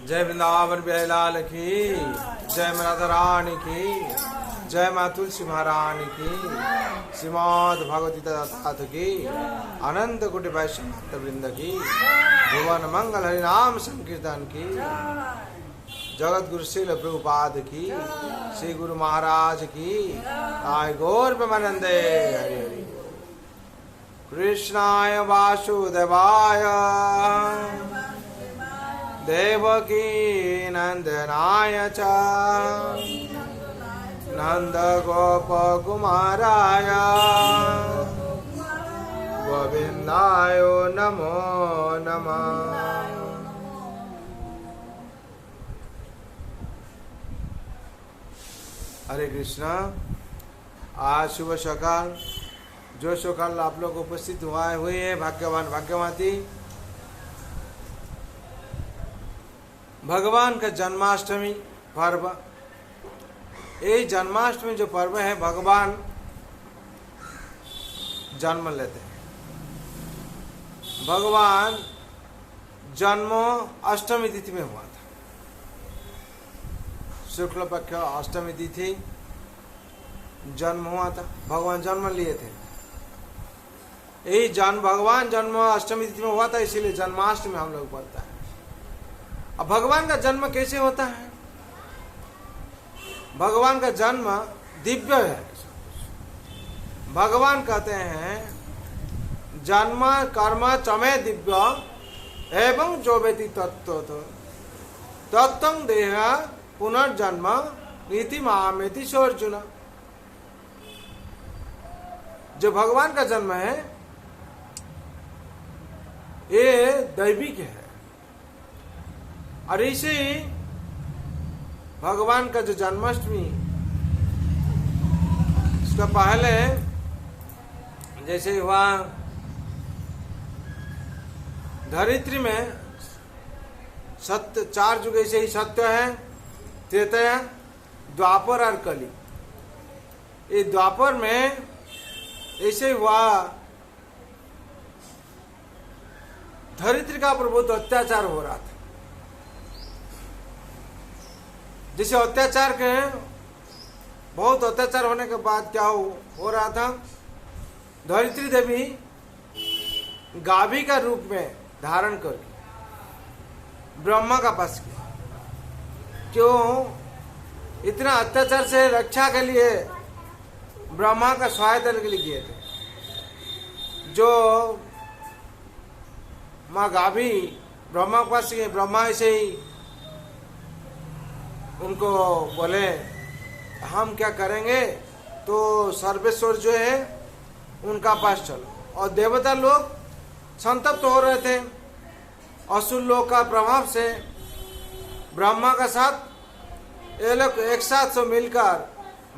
जय वृंदावन बिहारी की, जय राधा रानी की, जय माँ तुलसी महारानी की, श्रीमद् भगवती तथाथ की, अनंत कोटि वैष्णव वृंद की, भुवन मंगल हरि नाम संकीर्तन की, जगत गुरु श्रील प्रभुपाद की, श्री गुरु महाराज की, आय गौर प्रेमानंदे हरि हरि। कृष्णाय वासुदेवाय देवकी नंदनाय च नंद गोप कुमाराय गोविंदाय नमो नमः। हरे कृष्णा। आज शुभ सकाल, जो सकाल आप लोग उपस्थित हुए हैं, भाग्यवान भाग्यवती। भगवान का जन्माष्टमी पर्व, ये जन्माष्टमी जो पर्व है, भगवान जन्म लेते हैं। भगवान जन्म अष्टमी तिथि में हुआ था, शुक्ल पक्ष अष्टमी तिथि जन्म हुआ था, भगवान जन्म लिए थे। यही भगवान जन्म अष्टमी तिथि में हुआ था, इसीलिए जन्माष्टमी हम लोग बोलता है। अब भगवान का जन्म कैसे होता है? भगवान का जन्म दिव्य है। भगवान कहते हैं जन्म कर्म चमे दिव्य एवं जो व्यति तत्व तत्व देह पुनर्जन्म नीति मामेति सोर्जुन। जो भगवान का जन्म है ये दैविक है। और इसे भगवान का जो जन्माष्टमी, इसका पहले जैसे हुआ धरित्री में सत्य, चार युग ऐसे ही सत्य है, त्रेता, द्वापर और कली। ये द्वापर में ऐसे हुआ धरित्री का ऊपर बहुत अत्याचार हो रहा था। जिसे अत्याचार के बहुत अत्याचार होने के बाद क्या हो रहा था, धरित्री देवी गाभी का रूप में धारण करके ब्रह्मा का पास किया। क्यों? इतना अत्याचार से रक्षा के लिए ब्रह्मा का सहायता के लिए किए थे। जो माँ गाभी ब्रह्मा के पास गए, ब्रह्मा ऐसे ही उनको बोले हम क्या करेंगे, तो सर्वेश्वर जो है उनका पास चलो। और देवता लोग संतप्त हो रहे थे असुर लोग का प्रभाव से। ब्रह्मा का साथ ये लोग एक साथ से मिलकर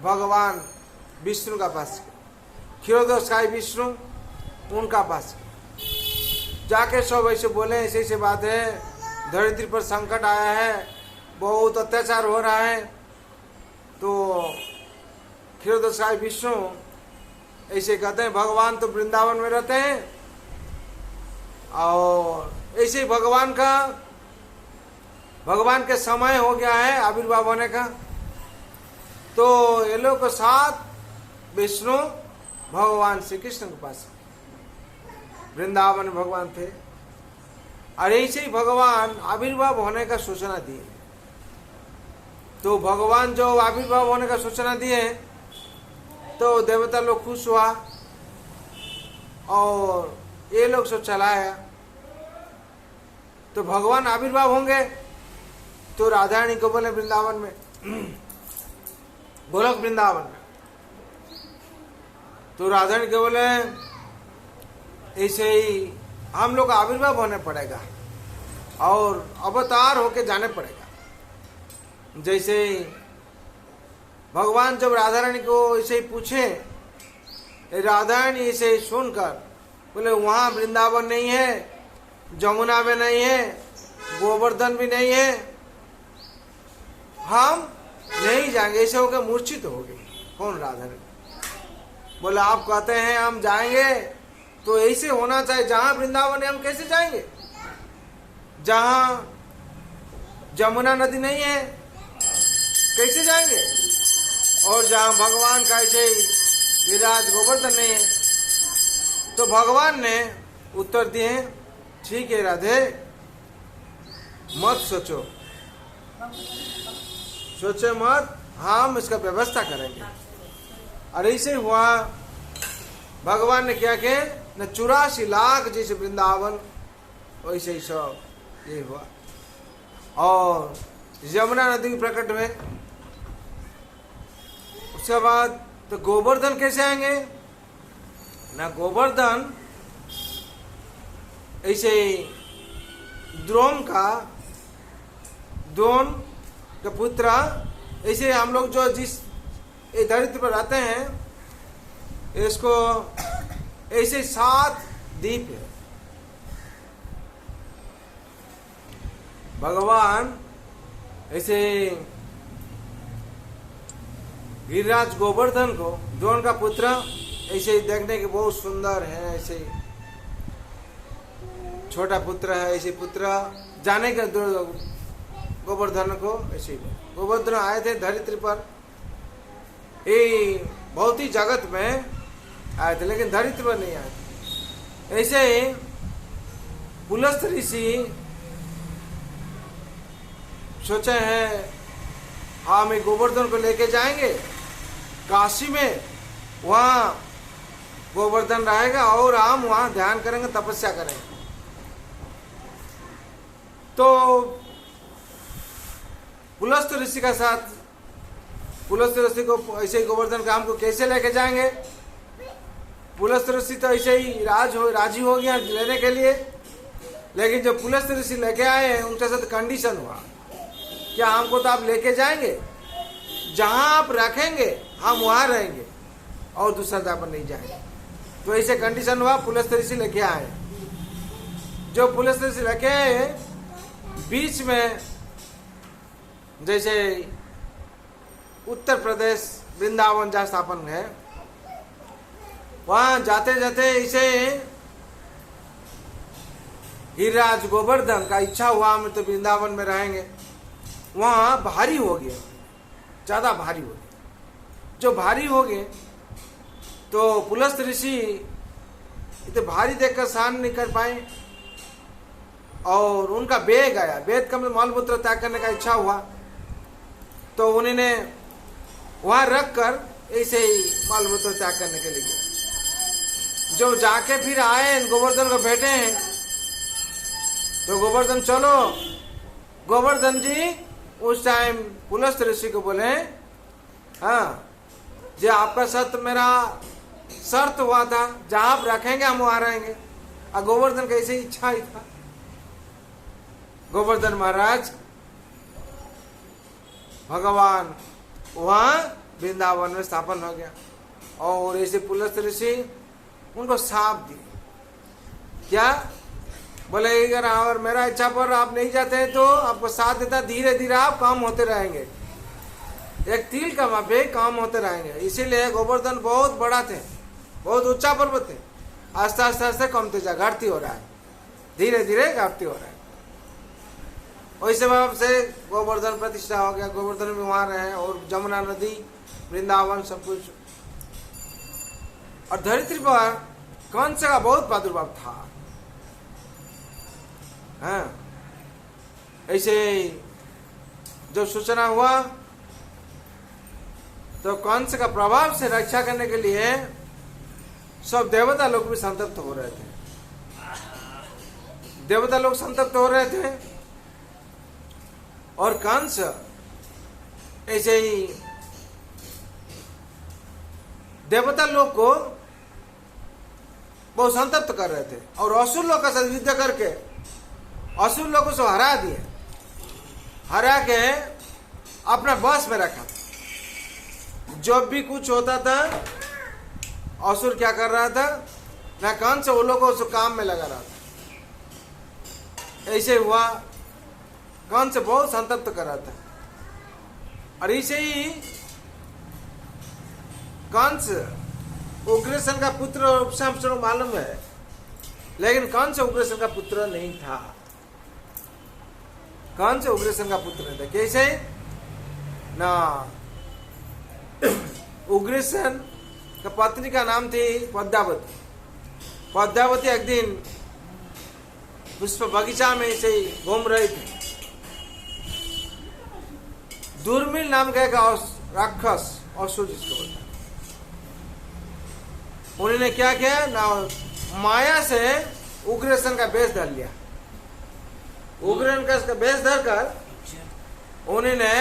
भगवान विष्णु का पास गए, क्षीरोदस्काय विष्णु उनका पास जाके सब ऐसे बोले ऐसे ऐसे बात है, धरती पर संकट आया है, बहुत अत्याचार हो रहा है। तो क्षीरोदस्काय विष्णु ऐसे कहते हैं भगवान तो वृंदावन में रहते हैं, और ऐसे भगवान के समय हो गया है आविर्भाव होने का। तो ये लोग के साथ विष्णु भगवान श्री कृष्ण के पास वृंदावन में भगवान थे। और ऐसे ही भगवान आविर्भाव होने का सूचना दिए। तो भगवान जो आविर्भाव होने का सूचना दिए तो देवता लोग खुश हुआ और ये लोग सब चलाया। तो भगवान आविर्भाव होंगे तो राधारानी को बोले वृंदावन में, गोलोक वृंदावन में। तो राधारानी को बोले ऐसे ही हम लोग आविर्भाव होने पड़ेगा और अवतार होके जाने पड़ेगा। जैसे भगवान जब राधा रानी को ऐसे ही पूछे, राधा रानी ऐसे ही सुनकर बोले वहाँ वृंदावन नहीं है, जमुना में नहीं है, गोवर्धन भी नहीं है, हम नहीं जाएंगे। ऐसे होकर मूर्छित हो गई। कौन? राधा रानी। बोले आप कहते हैं हम जाएंगे तो ऐसे होना चाहिए, जहाँ वृंदावन है हम कैसे जाएंगे? जहाँ जमुना नदी नहीं है, कैसे जाएंगे? और जहाँ भगवान का ऐसे विराज गोवर्धन नहीं है, तो भगवान ने उत्तर दिए, ठीक है राधे, मत सोचो, सोचो मत, हम इसका व्यवस्था करेंगे। और ऐसे हुआ, भगवान ने क्या किया न, 84 लाख जैसे वृंदावन वैसे ही सब ये हुआ। और यमुना नदी प्रकट हुए। उसके बाद तो गोवर्धन कैसे आएंगे ना? गोवर्धन ऐसे द्रोण का पुत्र, ऐसे हम लोग जो जिस धरती पर रहते हैं, इसको ऐसे 7 द्वीप है। भगवान ऐसे गिरिराज गोवर्धन को, द्रोण का पुत्र, ऐसे ही देखने के बहुत सुंदर है, ऐसे छोटा पुत्र है, ऐसे पुत्र जाने के गोवर्धन को, ऐसे गोवर्धन आए थे धरित्री पर, ये बहुत ही जगत में आए थे, लेकिन धरित्री पर नहीं आए थे। ऐसे ही पुलस्त्य ऋषि सोचे हैं, हम एक गोवर्धन को लेके जाएंगे काशी में, वहाँ गोवर्धन रहेगा और हम वहाँ ध्यान करेंगे, तपस्या करेंगे। तो पुलस्त्य ऋषि का साथ, पुलस्त्य ऋषि को ऐसे ही गोवर्धन का हमको कैसे लेके जाएंगे? पुलस्त्य ऋषि तो ऐसे ही राजी हो गया लेने के लिए, लेकिन जब पुलस्त्य ऋषि लेके आए, उनके साथ कंडीशन हुआ, क्या हमको तो आप लेके जाएंगे, जहां आप रखेंगे हम वहां रहेंगे और दूसरा जगह पर नहीं जाएंगे। तो ऐसे कंडीशन हुआ, पुलस्त्य ऋषि लेके आए। जो पुलस्त्य ऋषि लेके आए, बीच में जैसे उत्तर प्रदेश वृंदावन जहाँ स्थापन है, वहां जाते जाते ऐसे गिरिराज गोवर्धन का इच्छा हुआ, हम तो वृंदावन में रहेंगे। वहां भारी हो गया, ज्यादा भारी हो गया। जो भारी हो गए तो पुलस्त्य ऋषि इतने भारी देखकर सहन नहीं कर पाए, और उनका वेग आया, वेद का मलमूत्र त्याग करने का इच्छा हुआ, तो उन्होंने वहां रख कर ऐसे ही मलमूत्र त्याग करने के लिए जो जाके फिर आए, गोवर्धन को बैठे हैं, तो गोवर्धन चलो, गोवर्धन जी उस टाइम पुलस्त्य ऋषि को बोले, हाँ जी आपका साथ मेरा शर्त हुआ था, जहां आप रखेंगे हम वहां रहेंगे। और गोवर्धन का ऐसे इच्छा ही था। गोवर्धन महाराज भगवान वहां वृंदावन में स्थापन हो गया, और ऐसे पुलस्त्य ऋषि उनको साप दिए। क्या बोले, अगर मेरा इच्छा पर आप नहीं जाते हैं तो आपको साथ देता, धीरे धीरे आप काम होते रहेंगे, एक तिल का मापे काम होते रहेंगे। इसीलिए गोवर्धन बहुत बड़ा थे, बहुत ऊंचा पर्वत थे, आस्ते आस्ते आस्ते कमते जा, घाटती हो रहा है, धीरे धीरे घाटती हो रहा है। वैसे भाव से गोवर्धन प्रतिष्ठा हो गया, गोवर्धन में वहां रहे, और जमुना नदी, वृंदावन, सब कुछ। और धरित्री पर कंस का बहुत प्रादुर्भाव था। हाँ, ऐसे जब सूचना हुआ तो कंस का प्रभाव से रक्षा करने के लिए सब देवता लोग भी संतप्त हो रहे थे। देवता लोग संतप्त हो रहे थे, और कंस ऐसे ही देवता लोग को बहुत संतप्त कर रहे थे, और असुर लोग का साथ युद्ध करके असुर लोगों को हरा दिए, हरा के अपना बस में रखा। जब भी कुछ होता था, असुर क्या कर रहा था ना, कंस वो लोगों को काम में लगा रहा था। ऐसे हुआ, कंस बहुत संतप्त कर रहा था। और ऐसे ही कंस उग्रसेन का पुत्र, उपशाम मालूम है, लेकिन कंस उग्रसेन का पुत्र नहीं था। कंस उग्रसेन का पुत्र था। कैसे ना, उग्रसेन का पत्नी का नाम थी पद्मावती। पद्मावती एक दिन पुष्प बगीचा में ऐसे ही घूम रही थी। दुर्मिल नाम का एक राक्षस असुर जिसको बोलता है, उन्होंने क्या किया ना, माया से उग्रसेन का वेश धर लिया। उग्रसेन का वेश धर कर उन्होंने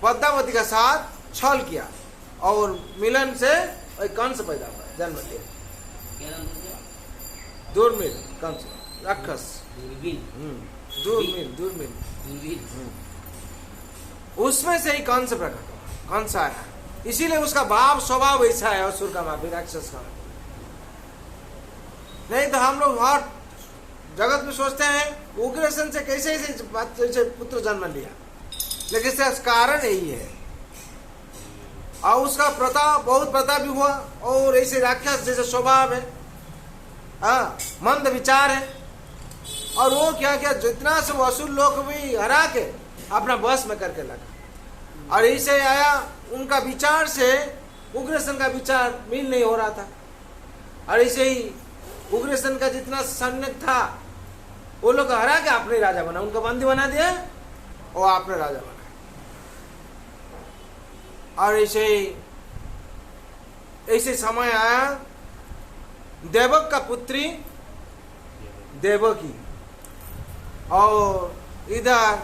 पद्मावती के साथ छल किया और मिलन से कंस पैदा हुआ, जन्म लिया। दुर्मिल कंस राक्षस, दुर्मिल उसमें से ही कंस प्रकट हुआ, कंस आया। इसीलिए उसका भाव स्वभाव ऐसा है असुर का भाव, राक्षस का। नहीं तो हम लोग हर जगत में सोचते हैं उग्रसेन से कैसे ऐसे पुत्र जन्म लिया, लेकिन इसका कारण यही है। और उसका प्रताप, बहुत प्रताप भी हुआ और ऐसे राक्षस जैसे स्वभाव है, हाँ, मंद विचार है। और वो क्या क्या जितना से असुर लोग भी हरा के अपना बस में करके लगा। और ऐसे आया, उनका विचार से उग्रसेन का विचार मिल नहीं हो रहा था। और ऐसे ही उग्रसेन का जितना सैनिक था वो लोग हरा के अपने राजा बना, उनका बंदी बना दिया और आपने राजा बना। और ऐसे समय आया, देवक का पुत्री देवकी, और इधर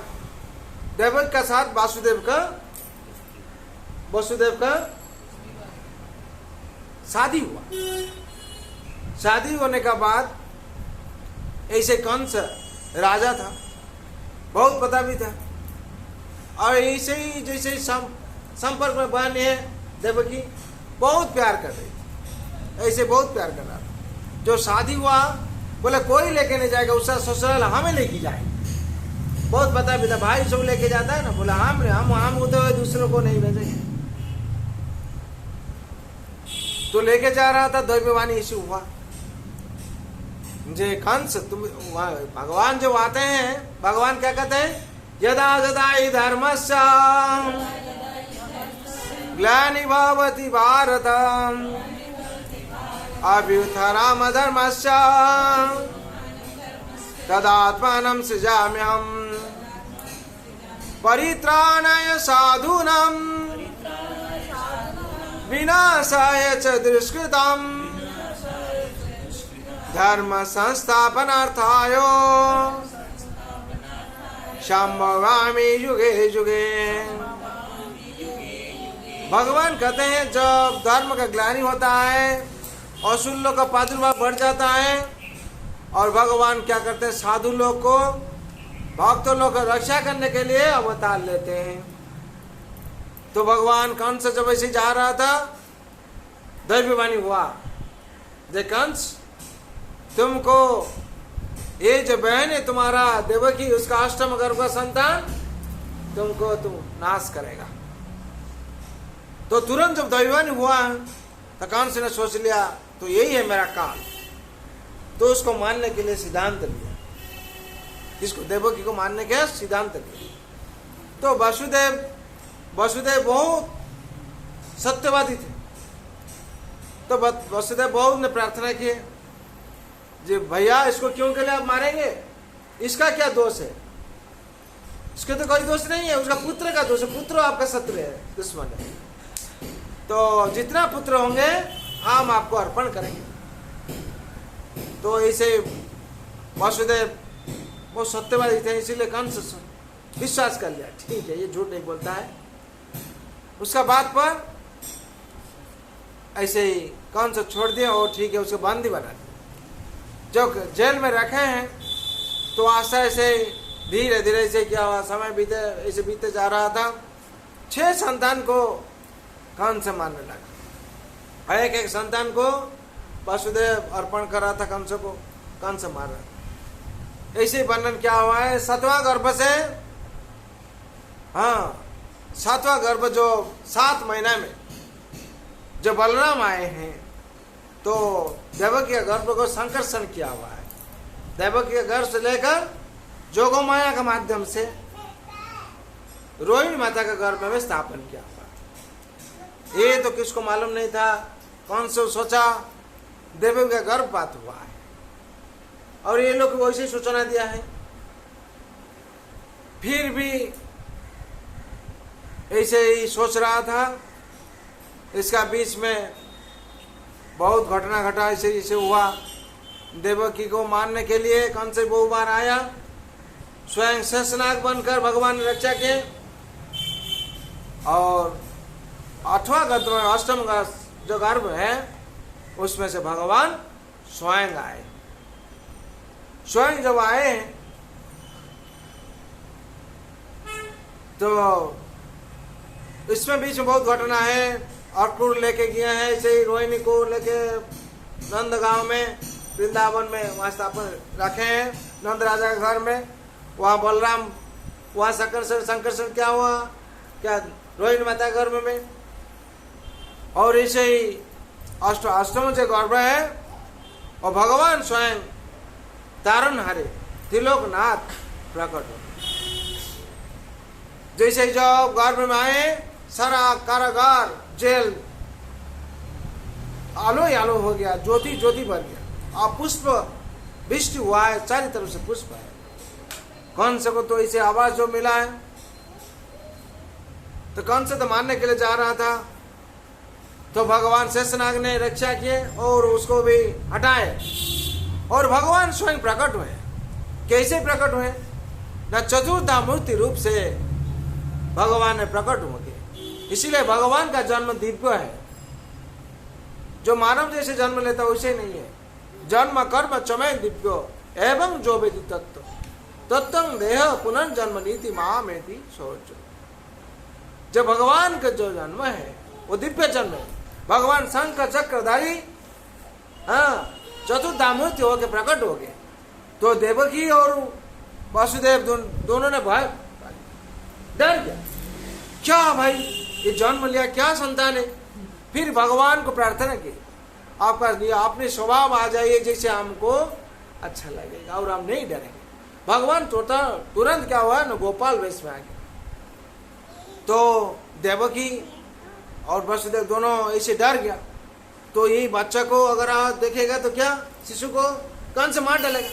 देवक का साथ वसुदेव का शादी हुआ। शादी होने का बाद ऐसे कंस राजा था, बहुत पता भी था। और ऐसे ही जैसे संपर्क में बनी है, देवकी बहुत प्यार कर रही थी, ऐसे बहुत प्यार कर रहा था। जो शादी हुआ बोले कोई लेके नहीं जाएगा, उसका ससुराल हमें लेके जाएंगे, बहुत पता भी था। भाई सब लेके जाता है ना, बोला हम होते हुए दूसरों को नहीं भेजेंगे। तो लेके जा रहा था, दैववाणी इश्यू हुआ जे कंस, तुम भगवान जो आते हैं, भगवान क्या कहते हैं, यदा यदा हि धर्मस्य ग्लानि भवति भारत अभ्युत्थानम् अधर्मस्य तदात्मानं सृजाम्यहम् परित्राणाय साधूनां विनाशाय च दुष्कृताम् धर्म संस्थापनार्थाय संभवामि युगे युगे। भगवान कहते हैं जब धर्म का ग्लानि होता है, असुर लोग का प्रादुर्भाव बढ़ जाता है, और भगवान क्या करते हैं, साधु लोग को, भक्त लोग का रक्षा करने के लिए अवतार लेते हैं। तो भगवान कंस जब ऐसे जा रहा था, दैववाणी हुआ, जे कंस तुमको ये जो बहन है तुम्हारा देवकी, उसका अष्टम गर्भ का संतान तुमको नाश करेगा। तो तुरंत जब दैववाणी हुआ तो कंस ने सोच लिया तो यही है मेरा काल, तो उसको मानने के लिए सिद्धांत लिया, इसको देवकी को मानने के सिद्धांत लिया। तो वसुदेव बहुत सत्यवादी थे, तो वसुदेव बहुत ने प्रार्थना की, जी भैया इसको क्यों के लिए आप मारेंगे, इसका क्या दोष है, इसके तो कोई दोष नहीं है, उसका पुत्र का दोष है, पुत्र आपका शत्रु है, दुश्मन है। तो जितना पुत्र होंगे हम आपको अर्पण करेंगे। तो ऐसे वसुदेव वो सत्यवादी थे, इसीलिए कंस विश्वास कर लिया, ठीक है ये झूठ नहीं बोलता है। उसका बात पर ऐसे ही कंस छोड़ दिया और ठीक है उसको बंदी बना दिया। जो जेल में रखे हैं तो आशा ऐसे धीरे धीरे से क्या हुआ, समय बीते जा रहा था। 6 संतान को कंस मारने लगा, एक एक संतान को वसुदेव अर्पण कर रहा था, कंस को कंस मार रहा। ऐसे वर्णन क्या हुआ है, 7वां गर्भ से, हाँ 7वां गर्भ जो 7 महीना में जो बलराम आए हैं, तो देवकी के गर्भ को संकर्षण किया हुआ है। देवकी के गर्भ से लेकर जोगमाया के माध्यम से रोहिणी माता के गर्भ में स्थापन किया हुआ। ये तो किसको मालूम नहीं था। कौन से सोचा देवी का गर्भपात हुआ है, और ये लोग वैसे ही सूचना दिया है। फिर भी ऐसे ही सोच रहा था। इसका बीच में बहुत घटना घटा, ऐसे ऐसे हुआ। देवकी को मारने के लिए कौन से बहु बार आया, स्वयं शेषनाग बनकर भगवान ने रक्षा किए। और 8वां गर्भ में 8म जो गर्भ है उसमें से भगवान स्वयं आए। स्वयं जब आए तो इसमें बीच में बहुत घटना है। अक्रूर लेके गए हैं, ऐसे ही रोहिणी को लेके नंदगांव में वृंदावन में वहाँ स्थापन रखे हैं, नंद राजा के घर में। वहाँ बलराम, वहाँ संकर्षण क्या हुआ, क्या रोहिणी माता के गर्भ में। और ऐसे ही अष्टम से गर्भ है, और भगवान स्वयं तारनहारे त्रिलोकनाथ प्रकट हो। जैसे जब गर्भ में आए, सारा कारागार जेल आलो आलो हो गया, ज्योति ज्योति बन गया। और पुष्प वृष्टि हुआ है, चारों तरफ से पुष्प है। कंस को तो इसे आवाज जो मिला है, तो कंस तो मारने के लिए जा रहा था, तो भगवान शेषनाग ने रक्षा किए और उसको भी हटाए। और भगवान स्वयं प्रकट हुए। कैसे प्रकट हुए? न चतुर्धा मूर्ति रूप से भगवान ने प्रकट हो गए। इसीलिए भगवान का जन्म दिव्य है। जो मानव जैसे जन्म लेता वैसे नहीं है। जन्म कर्म चमय दिव्यो एवं जो वेदी तत्व तत्व देह पुनर्जन्म नीति महामेति सोच। जो भगवान का जो जन्म है वो दिव्य जन्म है। भगवान शंख चक्रधारी, हाँ, चतुर्धामूर्ति होके प्रकट हो गए। तो देवकी और वासुदेव दोनों ने भय डर गया। क्या भाई, ये जन्म लिया, क्या संतान है? फिर भगवान को प्रार्थना की, आपका अपने स्वभाव आ जाइए जैसे हमको अच्छा लगेगा और हम नहीं डरेंगे। भगवान तुरंत क्या हुआ ना, गोपाल वेश में आ गए। तो देवकी और वसुदेव दोनों ऐसे डर गया। तो यही बच्चा को अगर आप देखेगा तो क्या शिशु को कौन से मार डालेगा,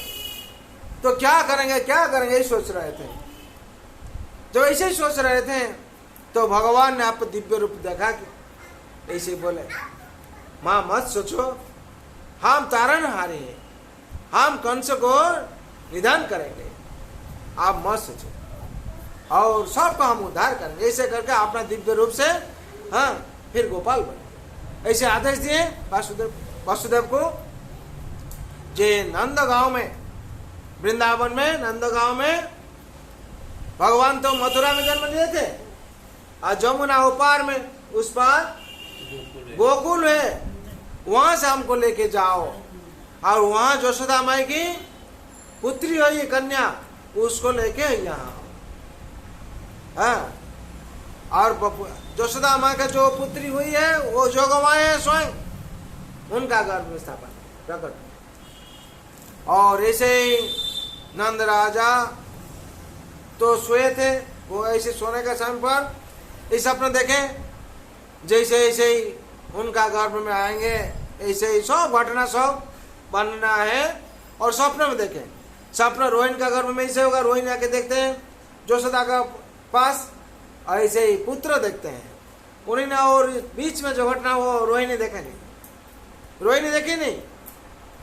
तो क्या करेंगे यही सोच रहे थे। जब ऐसे ही सोच रहे थे तो भगवान ने आपको दिव्य रूप देखा कि ऐसे बोले, माँ मत सोचो, हम तारनहारे हैं, हम कंस को निधन करेंगे, आप मत सोचो, और सबको हम उद्धार करेंगे। ऐसे करके अपना दिव्य रूप से, हाँ, फिर गोपाल बने। ऐसे आदेश दिए वासुदेव को। जे नंदगांव में, वृंदावन में, नंदगांव में भगवान तो मथुरा में जन्म लिए थे, और जमुना उपार में, उस पार गोकुल है, वहां से हमको लेके जाओ। और वहां यशोदा माई की पुत्री हुई कन्या, उसको लेके यहाँ, हाँ। और यशोदा माँ का जो पुत्री हुई है वो जो गवाए है स्वयं, उनका गर्भ में स्थापन प्रकट। और ऐसे ही नंद राजा तो सोए थे, वो ऐसे सोने का समय पर इस सपने देखे, जैसे ऐसे ही उनका गर्भ में आएंगे, ऐसे ही सब घटना सब बनना है। और स्वप्न में देखे, स्वप्न रोहिणी का गर्भ में ऐसे होगा, रोहिणी आके देखते हैं यशोदा का पास, और ऐसे ही पुत्र देखते हैं उन्हीं ने। और बीच में जो घटना वो रोहिणी देखा नहीं, रोहिणी देखी नहीं।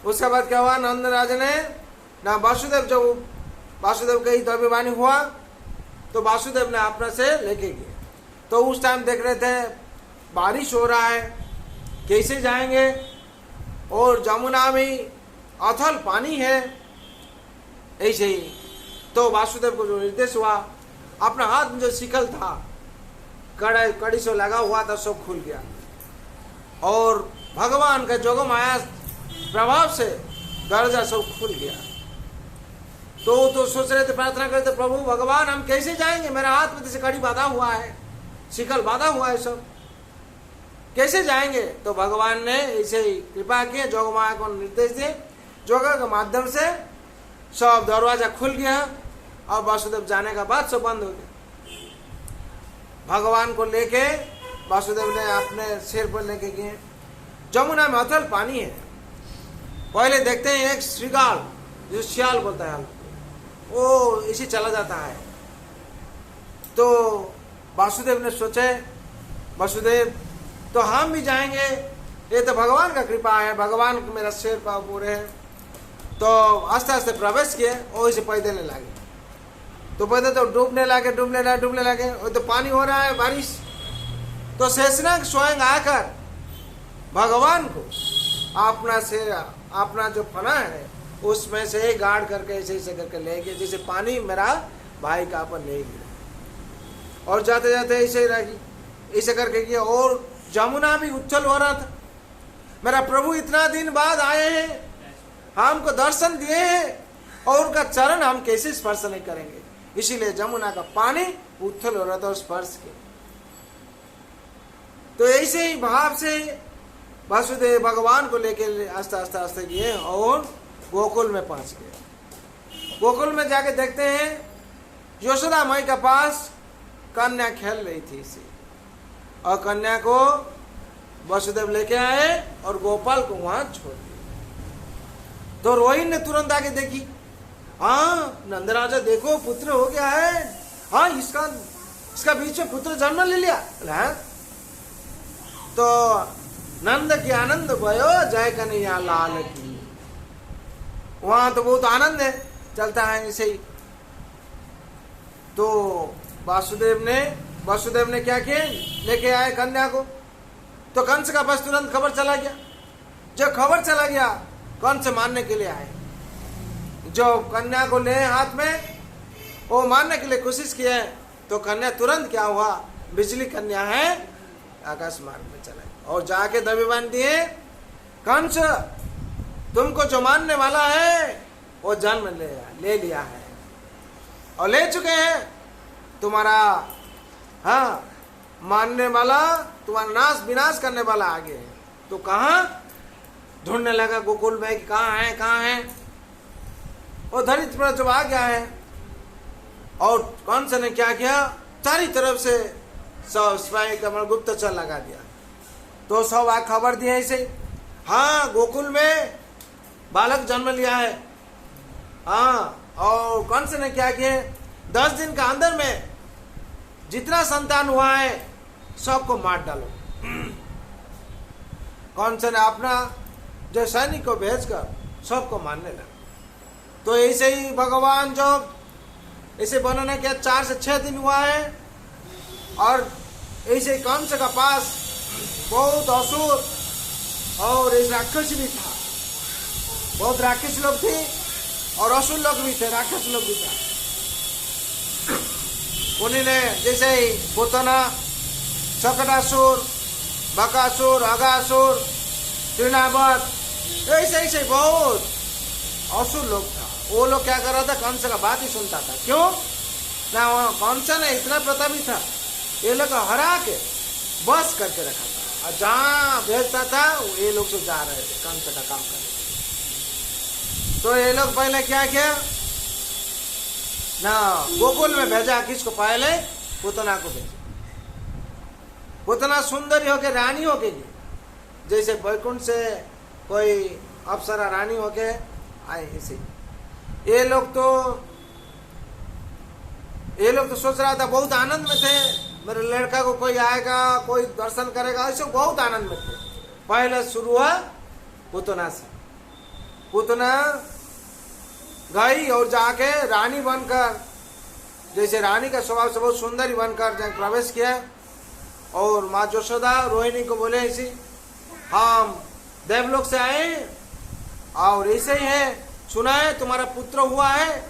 उसके बाद क्या हुआ, नंद राजा ने ना वासुदेव, जब वासुदेव का ही द्रव्यवाणी हुआ तो वासुदेव ने अपना से लेके गए। तो उस टाइम देख रहे थे बारिश हो रहा है, कैसे जाएंगे, और जमुना में अथल पानी है ऐसे ही। तो वासुदेव को जो निर्देश हुआ, अपना हाथ में जो शिकल था, कड़ी से लगा हुआ था, सब खुल गया। और भगवान का जोग माया प्रभाव से दरजा सब खुल गया। तो सोच रहे थे, प्रार्थना करते, प्रभु भगवान हम कैसे जाएंगे, मेरा हाथ में जैसे कड़ी बांधा हुआ है, शिकल बांधा हुआ है, सब कैसे जाएंगे। तो भगवान ने ऐसे ही कृपा किए, जोग माया को निर्देश दिए, जोग के माध्यम से सब दरवाजा खुल गया। और वासुदेव जाने का बाद सब बंद हो गया। भगवान को लेके वासुदेव ने अपने सिर पर लेके गए। जमुना में अथल पानी है। पहले देखते हैं एक श्रृगाल, जो श्याल बोलता है, वो इसी चला जाता है। तो वासुदेव ने सोचे, वसुदेव तो हम भी जाएंगे, ये तो भगवान का कृपा है, भगवान मेरा सिर पाव पूरे है। तो आस्ते आस्ते प्रवेश किए और इसे पैदल लगे। तो पैदल तो डूबने लगे। वो तो पानी हो रहा है, बारिश। तो शेषनाग स्वयं आकर भगवान को अपना सिर, अपना जो फना है उसमें से गाड़ करके ऐसे करके ले गए, जैसे पानी मेरा भाई का पर ले गया। और जाते जाते ऐसे रही, ऐसे करके किया। और जमुना भी उछल हो रहा था। मेरा प्रभु इतना दिन बाद आए हैं, हमको दर्शन दिए हैं, और उनका चरण हम कैसे स्पर्श नहीं करेंगे। इसीलिए जमुना का पानी उथल हो रहा था और स्पर्श किया। तो ऐसे ही भाव से वासुदेव भगवान को लेके आस्ते आस्ते आस्ते गए और गोकुल में पहुंच गए। गोकुल में जाके देखते हैं यशोदा माई के पास कन्या खेल रही थी इसी, और कन्या को वसुदेव लेके आए और गोपाल को वहां छोड़ दिया। तो रोहिणी ने तुरंत आके देखी, हाँ नंदराजा देखो पुत्र हो गया है, हाँ इसका बीच में पुत्र जन्म ले लिया। तो नंद की आनंद भयो जय कन्हैया लाल की। वहां तो बहुत आनंद है, चलता है ऐसे ही। तो वासुदेव ने क्या किया, लेके आए कन्या को। तो कंस का पास तुरंत खबर चला गया। जब खबर चला गया, कंस मारने के लिए आए। जो कन्या को ले हाथ में, वो मारने के लिए कोशिश किए, तो कन्या तुरंत क्या हुआ, बिजली कन्या है, आकाश मार्ग में चला और जाके दबे बांध दिए, कंस तुमको जो मारने वाला है वो जन्म ले लिया है और ले चुके हैं। तुम्हारा हाँ मारने वाला, तुम्हारा विनाश करने वाला आगे है। तो कहाँ ढूंढने लगा गोकुल में कि कहाँ है। और धरित्र पर जब आ गया है, और कंस ने क्या किया, चारी तरफ से सब स्पाई कमल गुप्तचर लगा दिया। तो सब आ खबर दिए ऐसे, हाँ गोकुल में बालक जन्म लिया है। हाँ, और कंस ने क्या किया, 10 दिन का अंदर में जितना संतान हुआ है सबको मार डालो। कंस ने अपना जो सैनिक को भेजकर सबको मारने लगा। तो ऐसे ही भगवान जब ऐसे बनने के 4 से 6 दिन हुआ है, और ऐसे कंस का पास बहुत असुर और इस राक्षस भी था, बहुत राक्षस लोग थे और असुर लोग भी थे, राक्षस लोग भी थे। उन्हीं ने जैसे ही पुतना, शकटासुर, बकासुर, अगासुर, तृणावत, ऐसे बहुत असुर लोग था। वो लोग क्या कर रहा था, कंस का बात ही सुनता था। क्यों ना, कंस ने इतना प्रतापी था, ये लोग हरा के बस करके रखा था, और जहाँ भेजता था ये लोग तो जा रहे थे कंस का काम करने। तो ये लोग पहले क्या किया ना, गोकुल में भेजा, किसको, पहले पुतना को भेजा। पुतना सुंदरी होके, रानी होके, जैसे बैकुंठ से कोई अप्सरा रानी होके आए इसे। ये लोग तो सोच रहा था, बहुत आनंद में थे, मेरे लड़का को कोई आएगा, कोई दर्शन करेगा, ऐसे बहुत आनंद में थे। पहले शुरू हुआ पुतना से। पुतना गई और जाके रानी बनकर, जैसे रानी का स्वभाव से बहुत सुंदरी बनकर जाके प्रवेश किया, और माँ यशोदा रोहिणी को बोले ऐसी, हम देवलोक से आए और ऐसे ही है, सुना है तुम्हारा पुत्र हुआ है,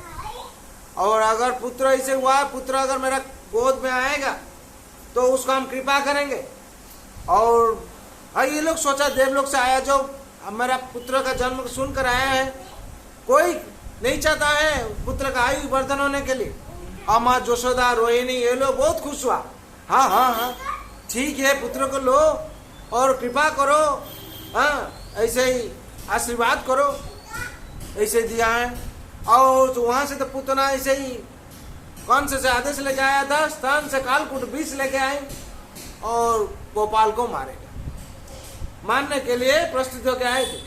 और अगर पुत्र ऐसे हुआ है, पुत्र अगर मेरा गोद में आएगा तो उसको हम कृपा करेंगे। और ये लोग सोचा देवलोक से आया जो मेरा पुत्र का जन्म सुनकर आया है, कोई नहीं चाहता है पुत्र का आयु वर्धन होने के लिए। अम्मा यशोदा, रोहिणी, ये लोग बहुत खुश हुआ। हाँ ठीक है, पुत्र को लो और कृपा करो, हाँ ऐसे ही आशीर्वाद करो, ऐसे दिया है। और तो वहां से तो पुतना ऐसे ही कौन से आदेश लेके आया था? स्तन से कालकूट विष लेके आए और गोपाल को मारेगा, मारने के लिए प्रस्तुत होकर आए थे।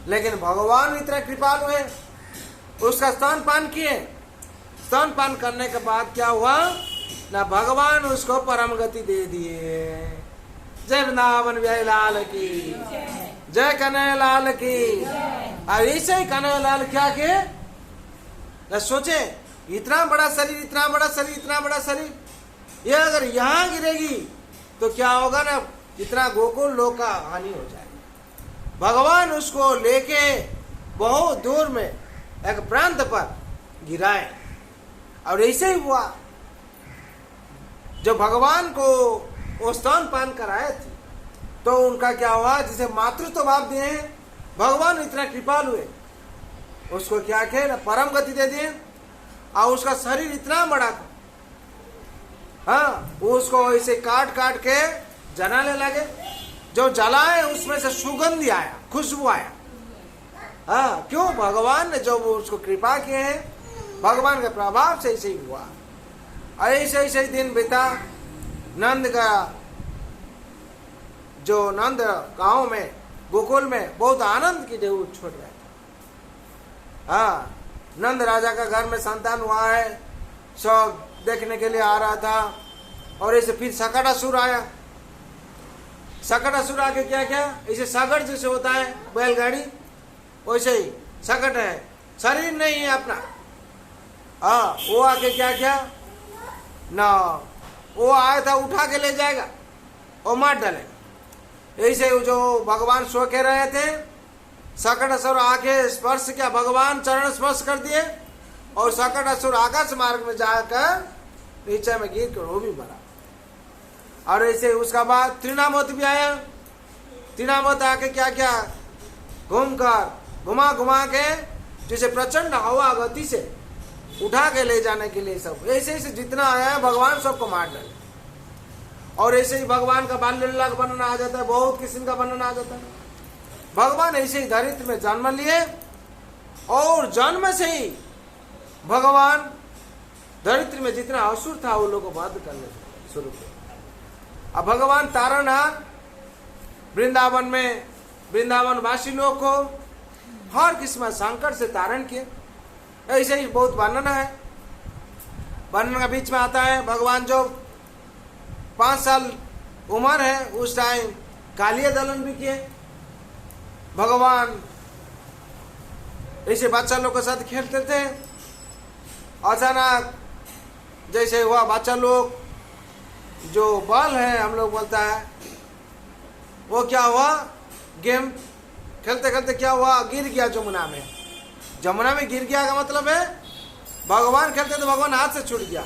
लेकिन भगवान इतना कृपालु है, उसका स्तनपान किए। स्तनपान करने के बाद क्या हुआ ना, भगवान उसको परम गति दे दिए। जय वृंदावन बिहारी लाल की, जय कन्हैया लाल की। और ऐसे ही कन्हैया लाल क्या के सोचे, इतना बड़ा शरीर, इतना बड़ा शरीर, इतना बड़ा शरीर, ये अगर यहाँ गिरेगी तो क्या होगा ना, इतना गोकुल लोक का हानि हो जाएगा। भगवान उसको लेके बहुत दूर में एक प्रांत पर गिराए। और ऐसे ही हुआ, जब भगवान को वो स्तनपान कराए थे तो उनका क्या हुआ, जिसे मातृत्व भाव दिए हैं, भगवान इतना कृपालु है, उसको क्या किया ना, परम गति दे दिए। और उसका शरीर इतना बड़ा था, हाँ, वो उसको ऐसे काट काट के जलाने लगे। जो जलाए उसमें से सुगंध आया, खुशबू आया। हाँ, क्यों? भगवान ने जो उसको कृपा किए हैं, भगवान के प्रभाव से ऐसे ही हुआ। ऐसे ऐसे दिन बीता। नंद का जो नंद गांव में, गोकुल में बहुत आनंद की ढेउ छोड़ रहे थे। हाँ, नंद राजा का घर में संतान हुआ है, सब देखने के लिए आ रहा था। और ऐसे फिर सकटासुर आया। सकटासुर आके क्या क्या, ऐसे सागर जैसे होता है बैलगाड़ी, वैसे ही सकट है, शरीर नहीं है अपना। हाँ, वो आके क्या क्या ना, वो आया था उठा के ले जाएगा और मार डालेगा। ऐसे जो भगवान सो के रहे थे, सकटासुर आके स्पर्श किया, भगवान चरण स्पर्श कर दिए और सकटासुर आकाश मार्ग में जाकर नीचे में गिर कर वो भी मरा। और ऐसे उसका बाद तृणामोत भी आया। तृणामोत आके क्या क्या घुमा घुमा के जैसे प्रचंड हवा गति से उठा के ले जाने के लिए सब ऐसे ऐसे जितना आया है, भगवान सबको मार डाले। और ऐसे ही भगवान का बाल लीला का वर्णन आ जाता है, बहुत किस्म का वर्णन आ जाता है। भगवान ऐसे ही धरित्र में जन्म लिए और जन्म से ही भगवान धरित्र में जितना असुर था वो लोगों को वध करने शुरू किया। अब भगवान तारणहार वृंदावन में वृंदावन वासी लोग को हर किस्म संकट से तारण किए। ऐसे ही बहुत वर्णन है। वर्णन का बीच में आता है, भगवान जो 5 साल उम्र है उस टाइम कालिया दलन भी किए। भगवान ऐसे बच्चा लोग के साथ खेलते थे। अचानक जैसे हुआ, बच्चा लोग जो बॉल है हम लोग बोलता है, वो क्या हुआ, गेम खेलते खेलते क्या हुआ, गिर गया जमुना में। जमुना में गिर गया का मतलब है भगवान खेलते तो भगवान हाथ से छूट गया।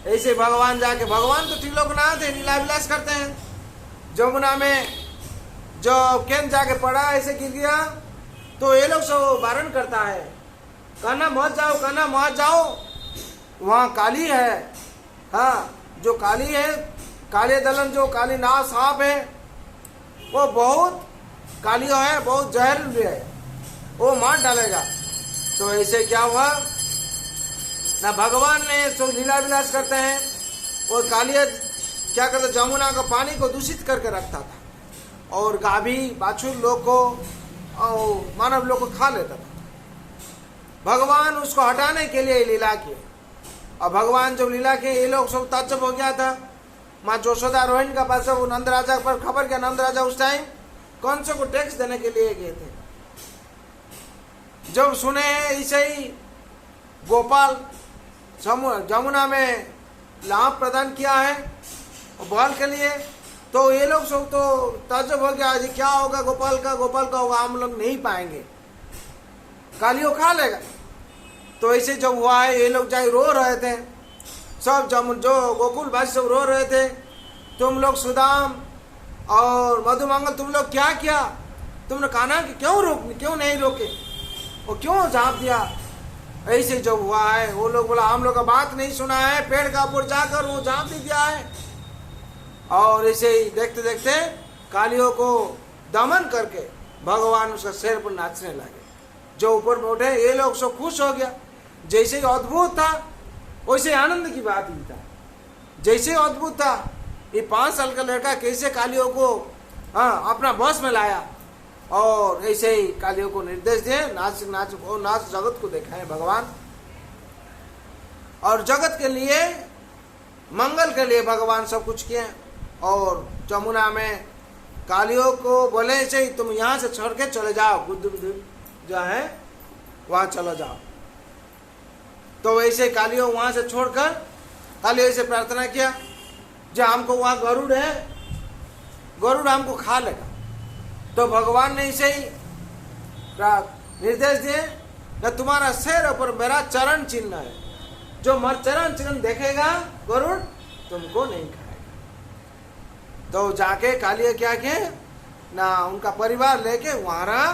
ऐसे भगवान जाके, भगवान तो त्रिलोकनाथ है, लीला विलास करते हैं। जमुना में जो केन जाके पड़ा, ऐसे गिर गया तो ये लोग सब वारण करता है, कहना मत जाओ, कहना मत जाओ, वहाँ काली है। हाँ, जो काली है, काले दलन जो काली नाव सांप है, वो बहुत काली है, बहुत जहरीली है, वो मार डालेगा। तो ऐसे क्या हुआ ना, भगवान ने जो लीला विलास करते हैं, वो कालिया क्या करते, जमुना का पानी को दूषित करके रखता था और गाभी बाछुर लोग को और मानव लोग को खा लेता था। भगवान उसको हटाने के लिए लीला किए। और भगवान जब लीला किए, ये लोग सब ताज्जुब हो गया था। माँ यशोदा रोहिणी का पास वो नंद राजा पर खबर किया। नंद राजा उस टाइम कंस को टैक्स देने के लिए गए थे। जब सुने ऐसे ही गोपाल जमुना में लाभ प्रदान किया है बल के लिए, तो ये लोग सब तो ताज्जुब हो गया, आज क्या होगा गोपाल का होगा, हम लोग नहीं पाएंगे, कालियो खा लेगा। तो ऐसे जब हुआ है, ये लोग जाए रो रहे थे, सब जो गोकुल भाई सब रो रहे थे, तुम लोग सुदाम और मधुमंगल तुम लोग क्या किया, तुमने कान्हा क्यों नहीं रोके, वो क्यों झाँप दिया। ऐसे जब हुआ है, वो लोग बोला हम लोग का बात नहीं सुना है, पेड़ का ऊपर जाकर वो झाँप भी दिया है। और ऐसे ही देखते देखते कालियों को दमन करके भगवान उसका सिर पर नाचने लगे। जो ऊपर में उठे, ये लोग सब खुश हो गया, जैसे ही अद्भुत था। वैसे आनंद की बात ही था, जैसे अद्भुत था। ये 5 साल का लड़का कैसे कालियों को अपना बस में लाया और ऐसे ही कालियों को निर्देश दिए, नाच नाच वो नाच जगत को दिखाए भगवान, और जगत के लिए मंगल के लिए भगवान सब कुछ किए। और जमुना में कालियों को बोले से तुम यहाँ से छोड़ के चले जाओ, बुद्ध जो है वहां चलो जाओ। तो वैसे कालियों वहां से छोड़कर कालियों से प्रार्थना किया, जो हमको वहां गरुड़ है, गरुड़ हमको खा लेगा। तो भगवान ने इसे ही निर्देश दिए, न तुम्हारा सिर ऊपर मेरा चरण चिन्ह है, जो मर चरण चिन्ह देखेगा गरुड़ तुमको नहीं खाएगा। तो जाके कालिया क्या किए ना, उनका परिवार लेके वहां रहा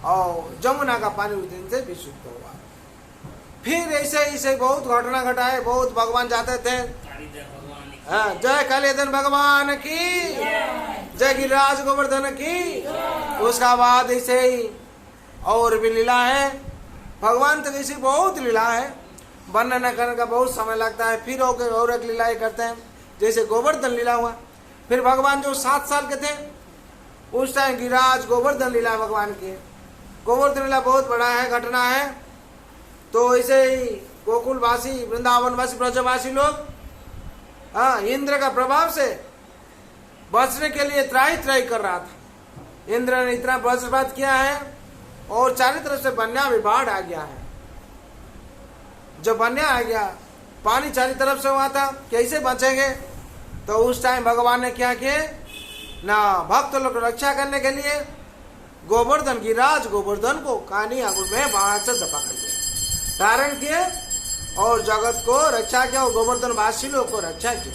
और जमुना का पानी उस दिन से विशुद्ध हुआ। फिर ऐसे ऐसे बहुत घटना घटाए, बहुत भगवान जाते थे। जय कालियाधन भगवान की, जय गिरिराज गोवर्धन की। उसका बाद ऐसे ही और भी लीला है, भगवान तो ऐसी बहुत लीला है, वर्णन करने का बहुत समय लगता है। फिर और एक लीला करते हैं, जैसे गोवर्धन लीला हुआ। फिर भगवान जो 7 साल के थे उस टाइम गिरिराज गोवर्धन लीला भगवान की। गोवर्धन लीला बहुत बड़ा है, घटना है। तो ऐसे ही गोकुलवासी, वृंदावनवासी, ब्रजवासी लोग इंद्र का प्रभाव से बचने के लिए त्राही त्राही कर रहा था। इंद्र ने इतना वज्रपात किया है और चारों तरफ से बन्या बाढ़ आ गया है। जब बन्या आ गया, पानी चारों तरफ से हुआ था, कैसे बचेंगे? तो उस टाइम भगवान ने क्या किए ना, भक्त लोग को रक्षा करने के लिए गोवर्धन, गिरिराज गोवर्धन को कानी आंगुर में बाण से दबा कर दिया, धारण किए और जगत को रक्षा किया और गोवर्धन वासी लोग को रक्षा किया।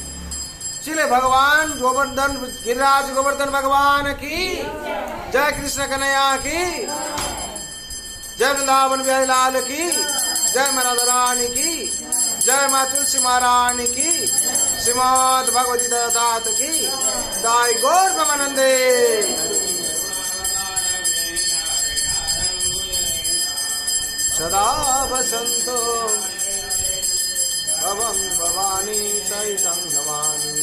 इसलिए भगवान गोवर्धन, गिरिराज गोवर्धन भगवान की जय, कृष्ण कन्हैया की जय, वृंदावन बिहारी लाल की जय, राधा रानी की जय, माँ तुलसी महारानी की, श्रीमद् भगवती दत्त की जय, गौर ब्रह्मानंदे सदा वसंतो भवं भवानी सहितं भवानी।